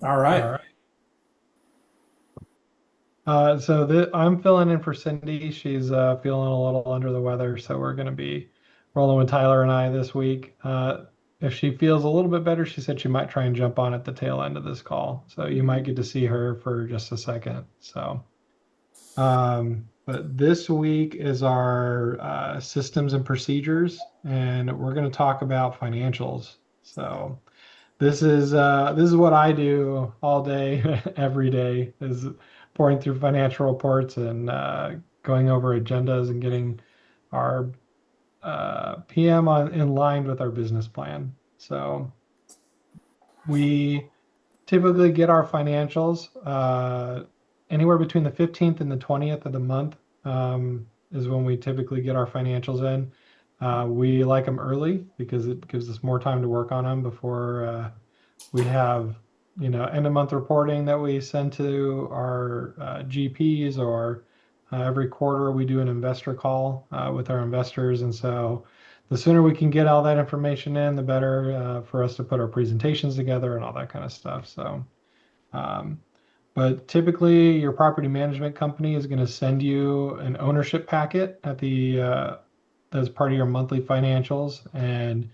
All right. I'm filling in for Cindy. She's feeling a little under the weather, so we're going to be rolling with Tyler and I this week. If she feels a little bit better, she said she might try and jump on at the tail end of this call. So you might get to see her for just a second. But this week is our systems and procedures, and we're going to talk about financials. So this is what I do all day, every day, is pouring through financial reports and going over agendas and getting our PM in line with our business plan. So we typically get our financials anywhere between the 15th and the 20th of the month is when we typically get our financials in. We like them early because it gives us more time to work on them before we have, end of month reporting that we send to our GPs, or every quarter we do an investor call with our investors. And so the sooner we can get all that information in, the better for us to put our presentations together and all that kind of stuff. Um, but typically, your property management company is going to send you an ownership packet as part of your monthly financials. And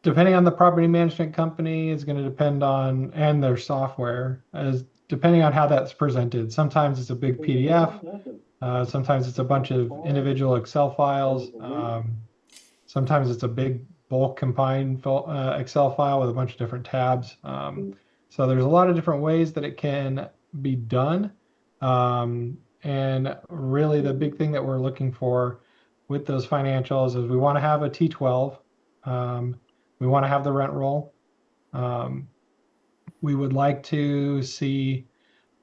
depending on the property management company is going to depend on, and their software, as depending on how that's presented. Sometimes it's a big PDF. Sometimes it's a bunch of individual Excel files. Sometimes it's a big bulk combined Excel file with a bunch of different tabs. So there's a lot of different ways that it can be done. And really, the big thing that we're looking for with those financials is we want to have a T12. Um, we want to have the rent roll. Um, we would like to see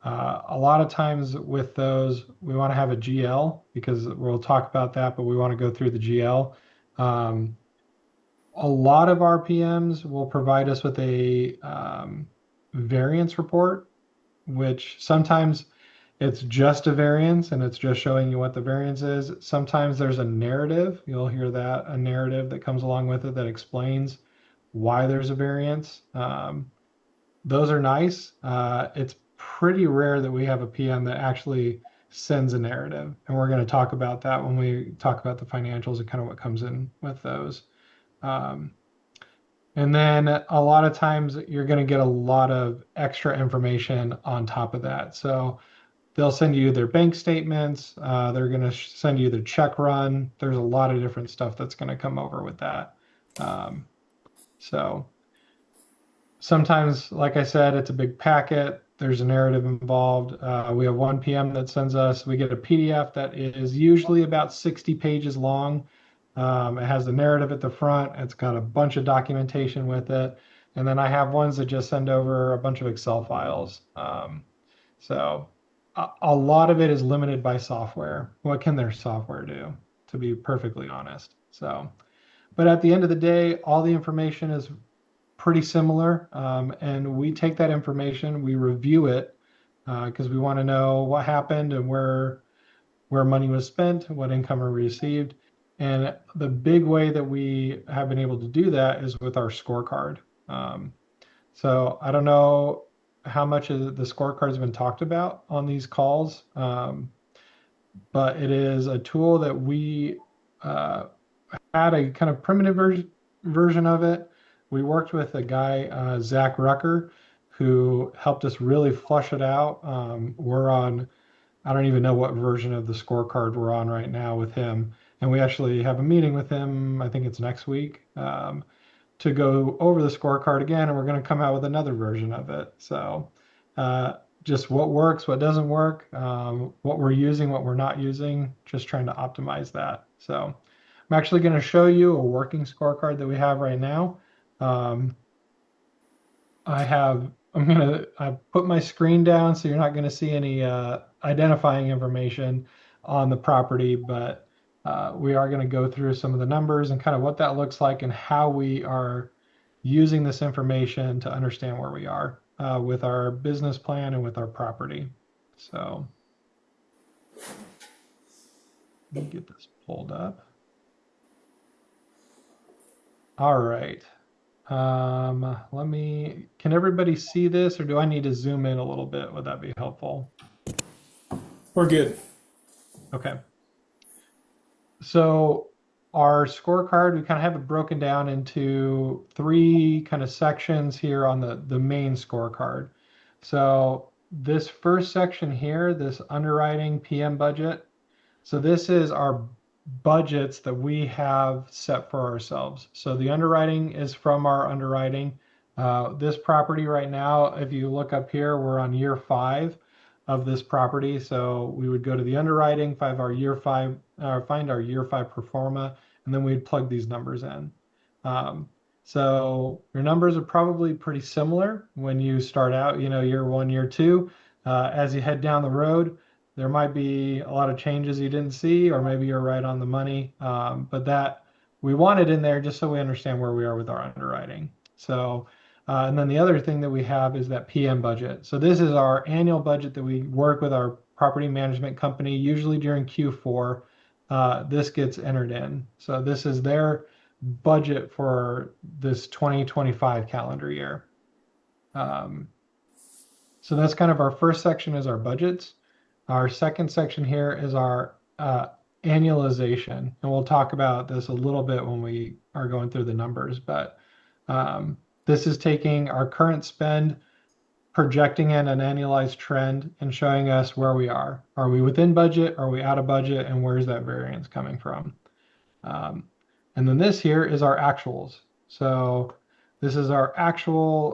a lot of times with those, we want to have a GL because we'll talk about that, but we want to go through the GL. Um, a lot of RPMs will provide us with a variance report, which sometimes it's just a variance and it's just showing you what the variance is. Sometimes there's a narrative. You'll hear that, a narrative that comes along with it that explains why there's a variance. Those are nice. It's pretty rare that we have a PM that actually sends a narrative. And we're going to talk about that when we talk about the financials and kind of what comes in with those. Um, and then a lot of times you're going to get a lot of extra information on top of that. So they'll send you their bank statements. They're going to send you their check run. There's a lot of different stuff that's going to come over with that. Um, so sometimes, like I said, it's a big packet. There's a narrative involved. We have one PM that sends us, we get a PDF that is usually about 60 pages long. It has the narrative at the front. It's got a bunch of documentation with it. And then I have ones that just send over a bunch of Excel files. So a lot of it is limited by software. What can their software do, to be perfectly honest? So, but at the end of the day, all the information is pretty similar. And we take that information, we review it because we want to know what happened and where money was spent, what income we received. And the big way that we have been able to do that is with our scorecard. Um, so I don't know how much of the scorecard has been talked about on these calls, but it is a tool that we uh, had a kind of primitive version of it. We worked with a guy, Zach Rucker, who helped us really flush it out. I don't even know what version of the scorecard we're on right now with him. And we actually have a meeting with him, I think it's next week, to go over the scorecard again. And we're going to come out with another version of it. So just what works, what doesn't work, what we're using, what we're not using, just trying to optimize that. So I'm actually going to show you a working scorecard that we have right now. Um, I put my screen down so you're not going to see any identifying information on the property, but we are going to go through some of the numbers and kind of what that looks like and how we are using this information to understand where we are with our business plan and with our property. So let me get this pulled up. All right. Can everybody see this or do I need to zoom in a little bit? Would that be helpful? We're good. Okay. So our scorecard, we kind of have it broken down into three kind of sections here on the main scorecard. So this first section here, this underwriting PM budget, so this is our budgets that we have set for ourselves. So the underwriting is from our underwriting. This property right now, if you look up here, we're on year 5 of this property. So we would go to the underwriting, find our year 5 pro forma, and then we'd plug these numbers in. Um, so your numbers are probably pretty similar when you start out, year 1, year 2. As you head down the road, there might be a lot of changes you didn't see, or maybe you're right on the money. But that we want it in there just so we understand where we are with our underwriting. So, and then the other thing that we have is that PM budget. So this is our annual budget that we work with our property management company, usually during Q4. This gets entered in. So this is their budget for this 2025 calendar year. Um, so that's kind of our first section is our budgets. Our second section here is our annualization, and we'll talk about this a little bit when we are going through the numbers, but this is taking our current spend, projecting in an annualized trend, and showing us where we are. Are we within budget? Are we out of budget? And where's that variance coming from? Um, and then this here is our actuals. So this is our actual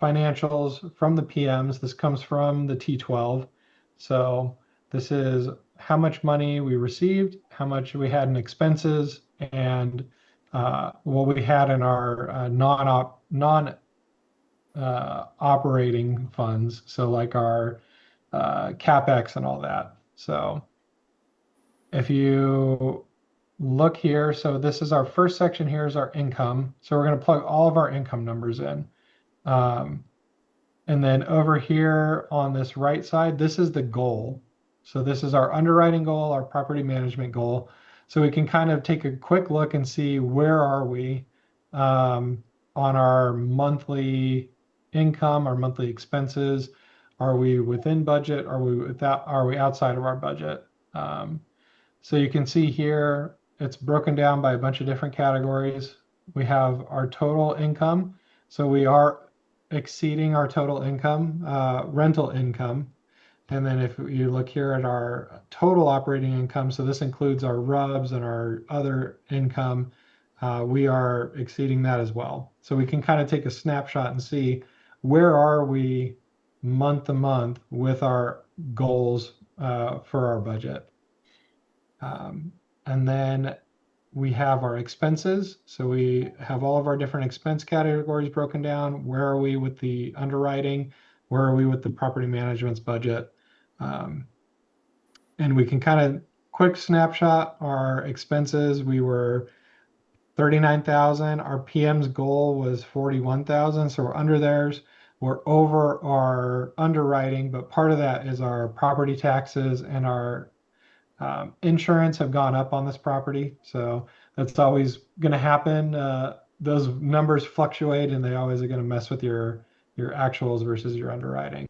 financials from the PMs. This comes from the T12. So this is how much money we received, how much we had in expenses, and what we had in our non operating funds. So like our CapEx and all that. So if you look here, so this is our first section here is our income. So we're going to plug all of our income numbers in. Um, And then over here on this right side, this is the goal. So this is our underwriting goal, our property management goal. So we can kind of take a quick look and see where are we on our monthly income, our monthly expenses. Are we within budget? Are we outside of our budget? Um, so you can see here, it's broken down by a bunch of different categories. We have our total income. So we are exceeding our total income, rental income. And then if you look here at our total operating income, so this includes our RUBS and our other income, we are exceeding that as well. So we can kind of take a snapshot and see where are we month to month with our goals for our budget. Um, and then we have our expenses. So we have all of our different expense categories broken down. Where are we with the underwriting? Where are we with the property management's budget? Um, and we can kind of quick snapshot our expenses. We were 39,000. Our PM's goal was 41,000. So we're under theirs. We're over our underwriting, but part of that is our property taxes and our insurance have gone up on this property, so that's always going to happen. Those numbers fluctuate, and they always are going to mess with your actuals versus your underwriting.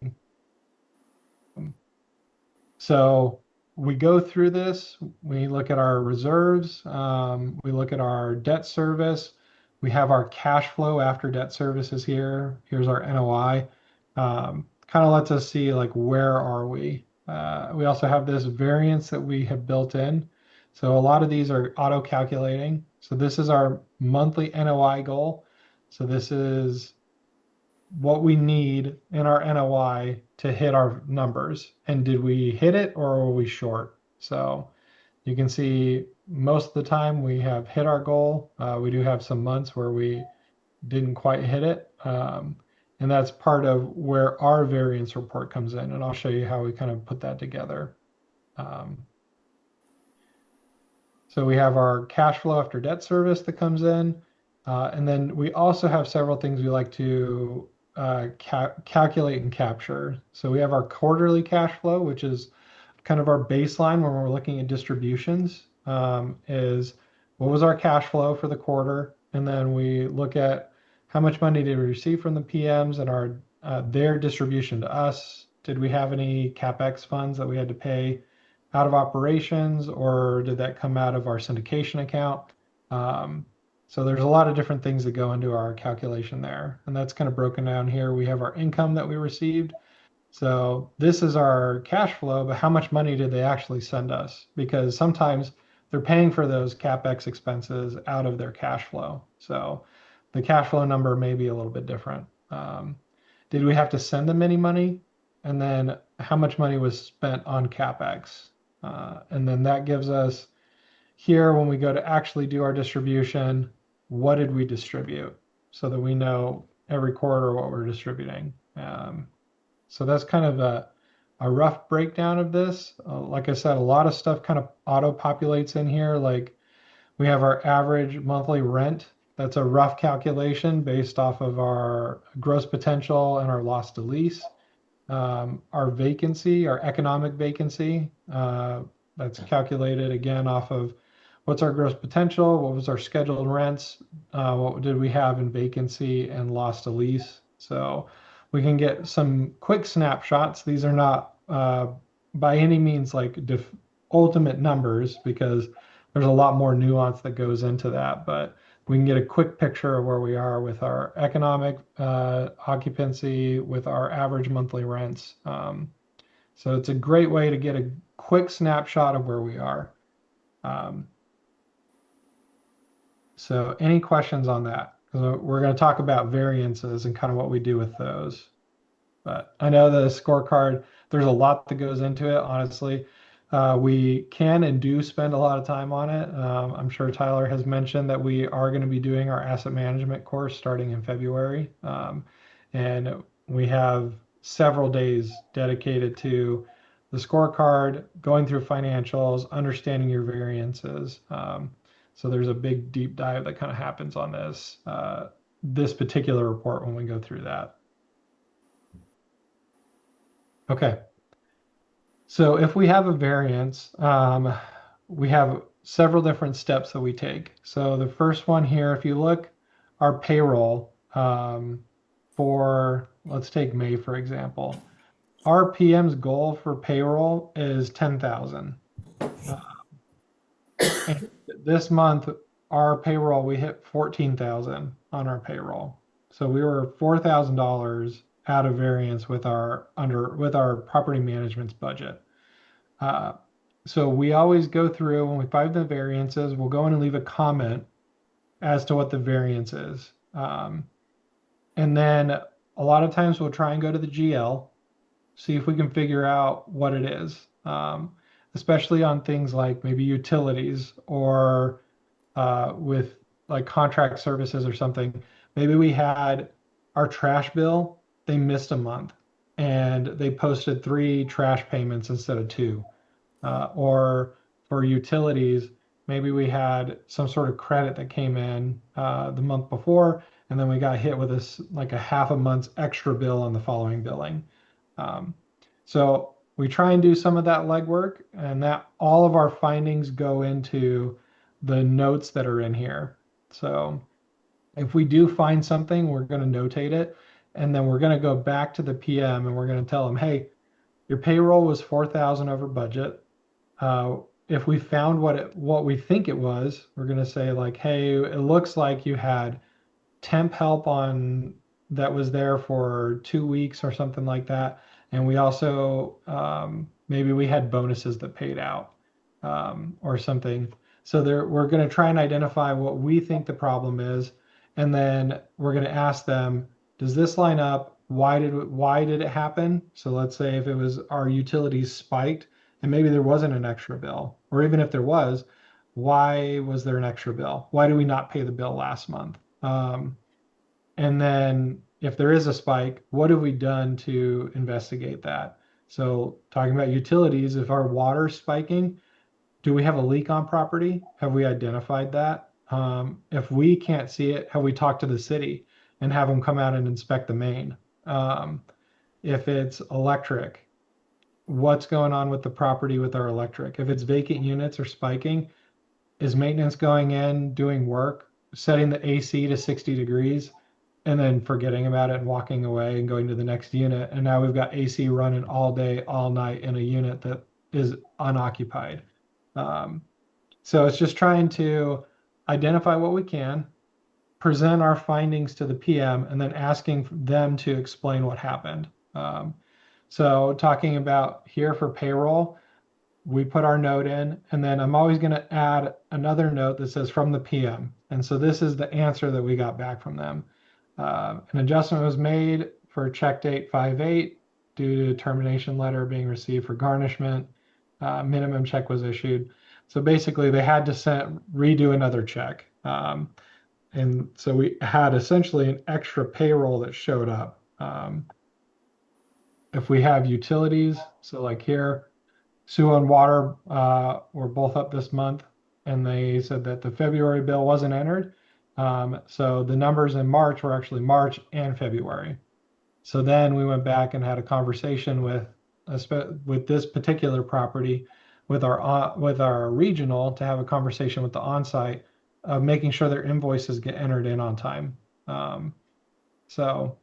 So we go through this. We look at our reserves. We look at our debt service. We have our cash flow after debt services here. Here's our NOI. Kind of lets us see like where are we. We also have this variance that we have built in. So a lot of these are auto calculating. So this is our monthly NOI goal. So this is what we need in our NOI to hit our numbers. And did we hit it or were we short? So you can see most of the time we have hit our goal. We do have some months where we didn't quite hit it. And that's part of where our variance report comes in. And I'll show you how we kind of put that together. Um, so we have our cash flow after debt service that comes in. And then we also have several things we like to calculate and capture. So we have our quarterly cash flow, which is kind of our baseline when we're looking at distributions, is what was our cash flow for the quarter and then we look at how much money did we receive from the PMs and our their distribution to us. Did we have any CapEx funds that we had to pay out of operations, or did that come out of our syndication account? So there's a lot of different things that go into our calculation there, and that's kind of broken down here. We have our income that we received. So this is our cash flow, but how much money did they actually send us? Because sometimes they're paying for those CapEx expenses out of their cash flow. So the cash flow number may be a little bit different. Did we have to send them any money? And then how much money was spent on CapEx? And then that gives us here, when we go to actually do our distribution, what did we distribute? So that we know every quarter what we're distributing. So that's kind of a rough breakdown of this. Like I said, a lot of stuff kind of auto populates in here. Like we have our average monthly rent. That's a rough calculation based off of our gross potential and our loss to lease. Our vacancy, our economic vacancy, that's calculated again off of what's our gross potential, what was our scheduled rents, what did we have in vacancy and loss to lease. So we can get some quick snapshots. These are not by any means like ultimate numbers, because there's a lot more nuance that goes into that, but we can get a quick picture of where we are with our economic occupancy, with our average monthly rents. So it's a great way to get a quick snapshot of where we are. So any questions on that? Because we're going to talk about variances and kind of what we do with those. But I know the scorecard, there's a lot that goes into it, honestly. We can and do spend a lot of time on it. I'm sure Tyler has mentioned that we are going to be doing our asset management course starting in February. And we have several days dedicated to the scorecard, going through financials, understanding your variances. So there's a big deep dive that kind of happens on this particular report when we go through that. Okay. So if we have a variance, we have several different steps that we take. So the first one here, if you look, our payroll for, let's take May, for example. Our PM's goal for payroll is 10,000. This month, our payroll, we hit 14,000 on our payroll. So we were $4,000 out of variance with our property management's budget. So we always go through, when we find the variances, we'll go in and leave a comment as to what the variance is. And then a lot of times we'll try and go to the GL, see if we can figure out what it is, especially on things like maybe utilities or with like contract services or something. Maybe we had our trash bill, they missed a month and they posted 3 trash payments instead of 2. Or for utilities, maybe we had some sort of credit that came in the month before, and then we got hit with this like a half a month's extra bill on the following billing. So we try and do some of that legwork, and that all of our findings go into the notes that are in here. So if we do find something, we're going to notate it, and then we're going to go back to the PM and we're going to tell them, hey, your payroll was 4,000 over budget. If we found what we think it was, we're going to say like, hey, it looks like you had temp help on that was there for 2 weeks or something like that. And we also, maybe we had bonuses that paid out or something. So we're going to try and identify what we think the problem is. And then we're going to ask them, does this line up? Why did it happen? So let's say if it was our utilities spiked and maybe there wasn't an extra bill, or even if there was, why was there an extra bill? Why did we not pay the bill last month? And then if there is a spike, what have we done to investigate that? So talking about utilities, if our water's spiking, do we have a leak on property? Have we identified that? If we can't see it, have we talked to the city and have them come out and inspect the main? If it's electric, what's going on with the property with our electric? If it's vacant units or spiking, is maintenance going in, doing work? setting the AC to 60 degrees and then forgetting about it and walking away and going to the next unit. And now we've got AC running all day, all night in a unit that is unoccupied. Um, so it's just trying to identify what we can, present our findings to the PM, and then asking them to explain what happened. So talking about here for payroll, we put our note in, and then I'm always going to add another note that says from the PM. And so this is the answer that we got back from them. An adjustment was made for check date 5/8 due to termination letter being received for garnishment. Minimum check was issued. So basically, they had to redo another check. And so we had essentially an extra payroll that showed up. If we have utilities, so like here, sewer and water were both up this month, and they said that the February bill wasn't entered. So the numbers in March were actually March and February. So then we went back and had a conversation with this particular property with our regional to have a conversation with the on-site of making sure their invoices get entered in on time. So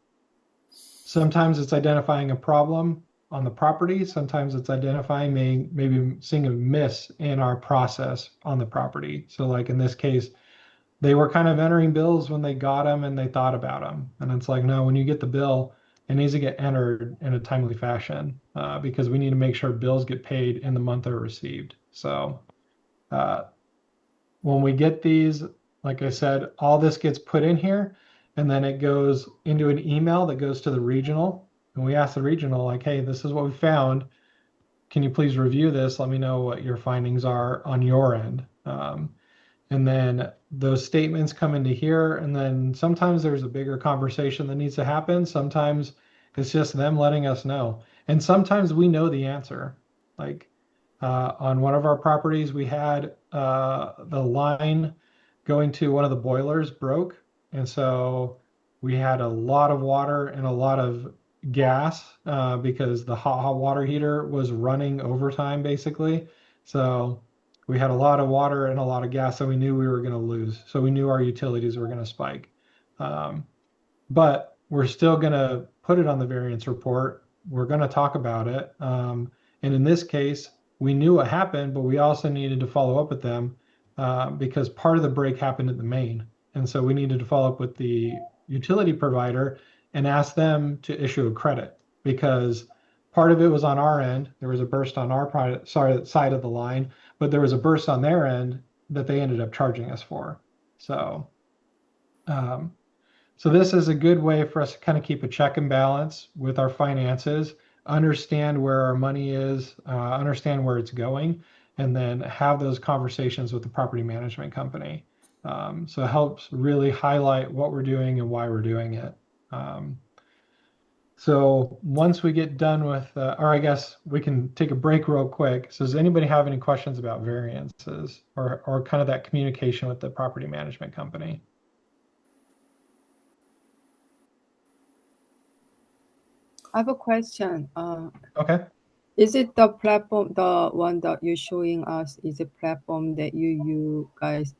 sometimes it's identifying a problem on the property. Sometimes it's identifying maybe seeing a miss in our process on the property. So like in this case, they were kind of entering bills when they got them and they thought about them. And it's like, no, when you get the bill, it needs to get entered in a timely fashion because we need to make sure bills get paid in the month they're received. So when we get these, like I said, all this gets put in here and then it goes into an email that goes to the regional. And we ask the regional, like, hey, this is what we found. Can you please review this? Let me know what your findings are on your end. And then those statements come into here. And then sometimes there's a bigger conversation that needs to happen. Sometimes it's just them letting us know. And sometimes we know the answer. Like on one of our properties, we had the line going to one of the boilers broke. And so we had a lot of water and a lot of gas because the hot water heater was running overtime basically. So we had a lot of water and a lot of gas that we knew we were going to lose. So we knew our utilities were going to spike. But we're still going to put it on the variance report. We're going to talk about it. And in this case, we knew what happened, but we also needed to follow up with them because part of the break happened at the main. And so we needed to follow up with the utility provider and ask them to issue a credit because part of it was on our end. There was a burst on our side of the line, but there was a burst on their end that they ended up charging us for. So, so this is a good way for us to kind of keep a check and balance with our finances, understand where our money is, understand where it's going, and then have those conversations with the property management company. So it helps really highlight what we're doing and why we're doing it. So once we get done with, or I guess we can take a break real quick. So does anybody have any questions about variances or kind of that communication with the property management company? I have a question. Okay. Is it the platform, the one that you're showing us, is a platform that you guys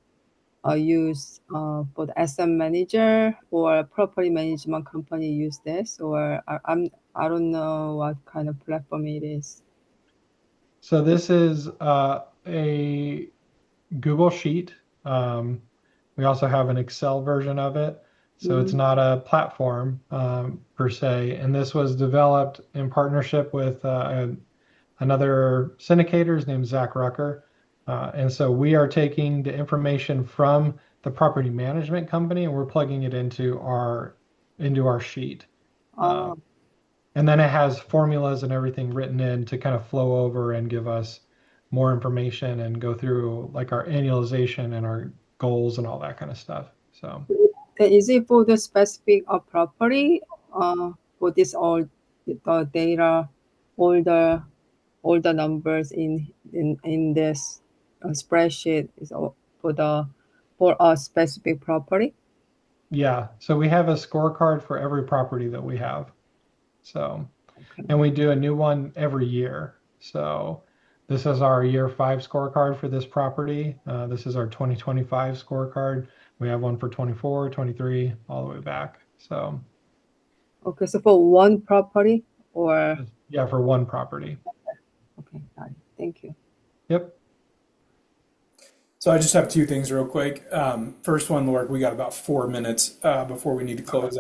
use for the asset manager or property management company use this, or I don't know what kind of platform it is. So this is a Google Sheet. We also have an Excel version of it. So it's not a platform per se. And this was developed in partnership with another syndicator. His name is Zach Rucker. And so we are taking the information from the property management company and we're plugging it into our sheet. And then it has formulas and everything written in to kind of flow over and give us more information and go through like our annualization and our goals and all that kind of stuff. So is it for the specific property for this all the data, all the numbers in this spreadsheet is all for a specific property? yeah, so we have a scorecard for every property that we have. So, Okay. and we do a new one every year. So This is our year 5 scorecard for this property. This is our 2025 scorecard. We have one for 24, 23, all the way back. So Okay, so for one property or yeah, for one property. okay, got it. Thank you. Yep. So I just have two things real quick. First one, Lord, we got about 4 minutes before we need to close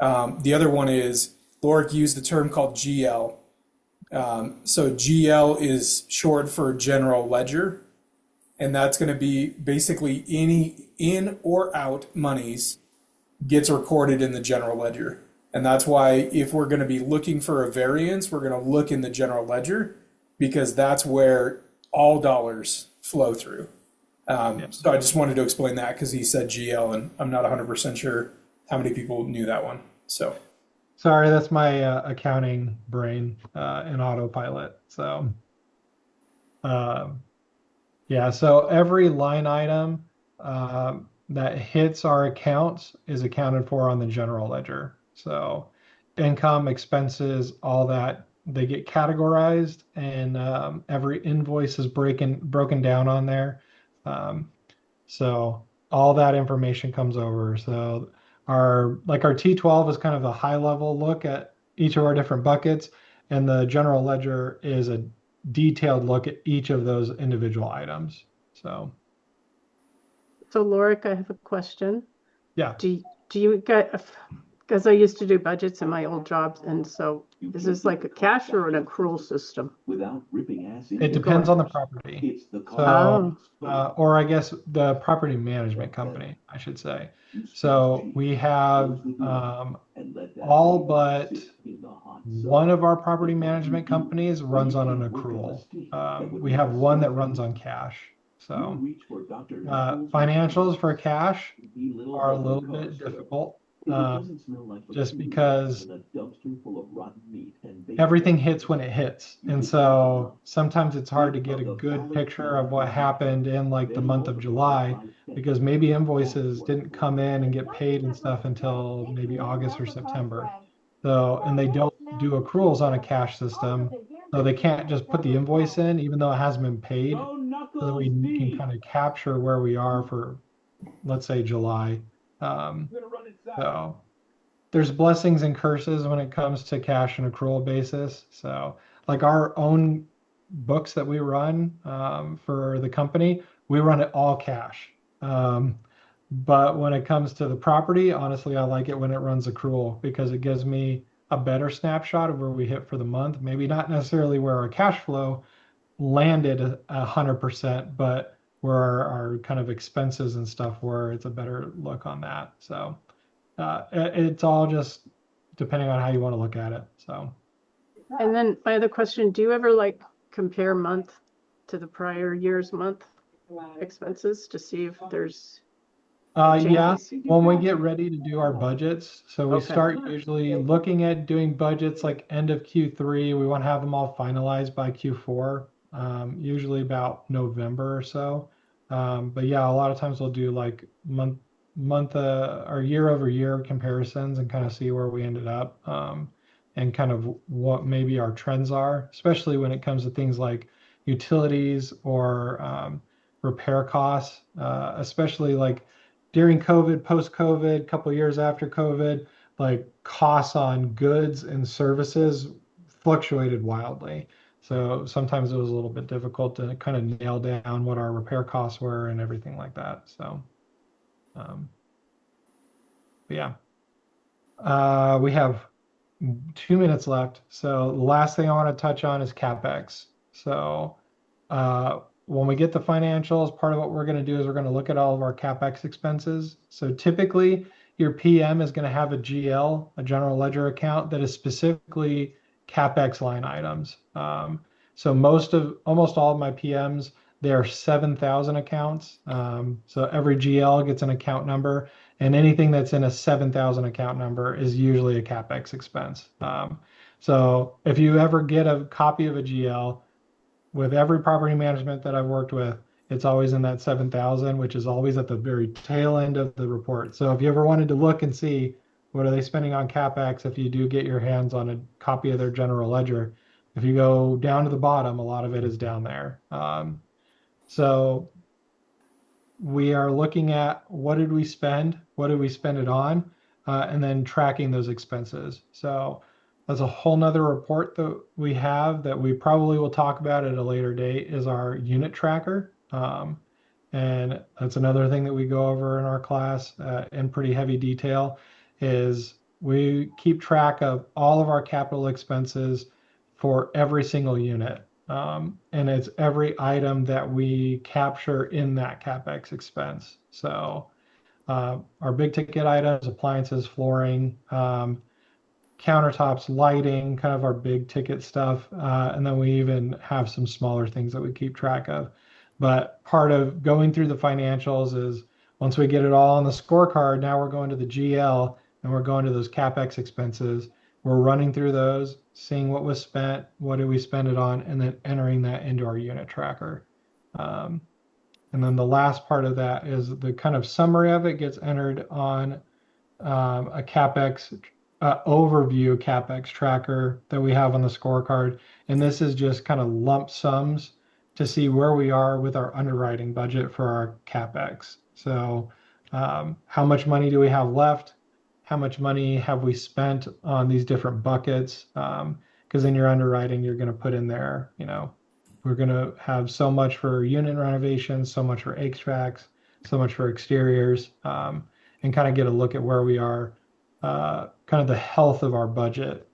out. The other one is Lorick used the term called GL. So GL is short for general ledger, and that's going to be basically any in or out monies gets recorded in the general ledger. And that's why if we're going to be looking for a variance, we're going to look in the general ledger because that's where all dollars flow through. So I just wanted to explain that because he said GL, and I'm not 100% sure how many people knew that one. So Sorry, that's my accounting brain in autopilot. So yeah, so every line item that hits our accounts is accounted for on the general ledger. So income, expenses, all that, they get categorized, and every invoice is broken down on there. So all that information comes over. So our T12 is kind of a high level look at each of our different buckets, and the general ledger is a detailed look at each of those individual items. So Lorick, I have a question. yeah. Do you get, because I used to do budgets in my old jobs, and so is this like a cash or an accrual system? It depends on the property. Oh. Or I guess the property management company, I should say. So we have all but one of our property management companies runs on an accrual. We have one that runs on cash. So financials for cash are a little bit difficult, just because everything hits when it hits. And so sometimes it's hard to get a good picture of what happened in like the month of July, because maybe invoices didn't come in and get paid and stuff until maybe August or September. So, and they don't do accruals on a cash system. So they can't just put the invoice in, even though it hasn't been paid, so that we can kind of capture where we are for, let's say, July. So there's blessings and curses when it comes to cash and accrual basis. So like our own books that we run for the company, we run it all cash. But when it comes to the property, honestly, I like it when it runs accrual because it gives me a better snapshot of where we hit for the month. Maybe not necessarily where our cash flow landed 100%, but where our kind of expenses and stuff were. It's a better look on that. So it's all just depending on how you want to look at it. So, And then my other question, do you ever like compare month to the prior year's month expenses to see if there's yeah, changes? when we get ready to do our budgets, so we Okay. start usually looking at doing budgets like end of Q3. We want to have them all finalized by Q4, usually about November or so. But yeah, a lot of times we'll do like month or year over year comparisons and kind of see where we ended up, and kind of what maybe our trends are, especially when it comes to things like utilities or repair costs, especially like during COVID, post COVID, a couple years after COVID, like costs on goods and services fluctuated wildly. So sometimes it was a little bit difficult to kind of nail down what our repair costs were and everything like that. So, but yeah, we have 2 minutes left. So the last thing I want to touch on is CapEx. So when we get the financials, part of what we're going to do is we're going to look at all of our CapEx expenses. So typically your PM is going to have a GL, a general ledger account that is specifically CapEx line items. So almost all of my PMs, there are 7,000 accounts. So every GL gets an account number, and anything that's in a 7,000 account number is usually a CapEx expense. So if you ever get a copy of a GL, with every property management that I've worked with, it's always in that 7,000, which is always at the very tail end of the report. So if you ever wanted to look and see what are they spending on CapEx, if you do get your hands on a copy of their general ledger, If you go down to the bottom, a lot of it is down there. So we are looking at what did we spend it on, and then tracking those expenses. So that's a whole nother report that we have that we probably will talk about at a later date, is our unit tracker. And that's another thing that we go over in our class in pretty heavy detail, is we keep track of all of our capital expenses for every single unit. And it's every item that we capture in that CapEx expense. So our big ticket items, appliances, flooring, countertops, lighting, kind of our big ticket stuff. And then we even have some smaller things that we keep track of. But part of going through the financials is once we get it all on the scorecard, now we're going to the GL and we're going to those CapEx expenses. We're running through those, seeing what was spent, what did we spend it on, and then entering that into our unit tracker. And then the last part of that is the kind of summary of it gets entered on a CapEx overview CapEx tracker that we have on the scorecard. And this is just kind of lump sums to see where we are with our underwriting budget for our CapEx. So how much money do we have left? How much money have we spent on these different buckets? Because in your underwriting, you're going to put in there, we're going to have so much for unit renovations, so much for HVACs, so much for exteriors, and kind of get a look at where we are, kind of the health of our budget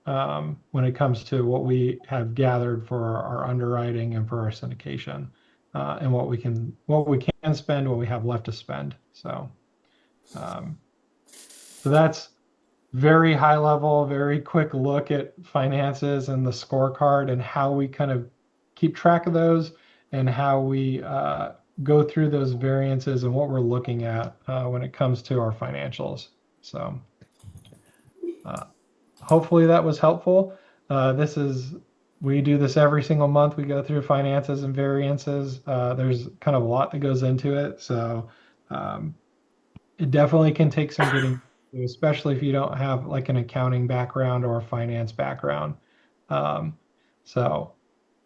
when it comes to what we have gathered for our underwriting and for our syndication, and what we can spend, what we have left to spend. So that's very high level, very quick look at finances and the scorecard and how we kind of keep track of those and how we go through those variances and what we're looking at when it comes to our financials. So hopefully that was helpful. We do this every single month. We go through finances and variances. There's kind of a lot that goes into it. So it definitely can take some getting, especially if you don't have like an accounting background or a finance background. So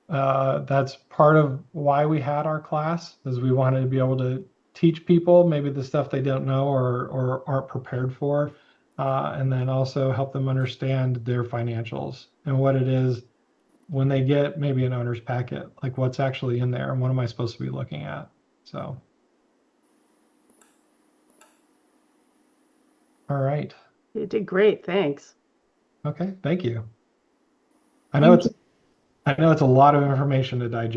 that's part of why we had our class, is we wanted to be able to teach people maybe the stuff they don't know or aren't prepared for, and then also help them understand their financials and what it is when they get maybe an owner's packet, like what's actually in there and what am I supposed to be looking at. So, all right. You did great. Thanks. Okay, thank you. I know it's a lot of information to digest.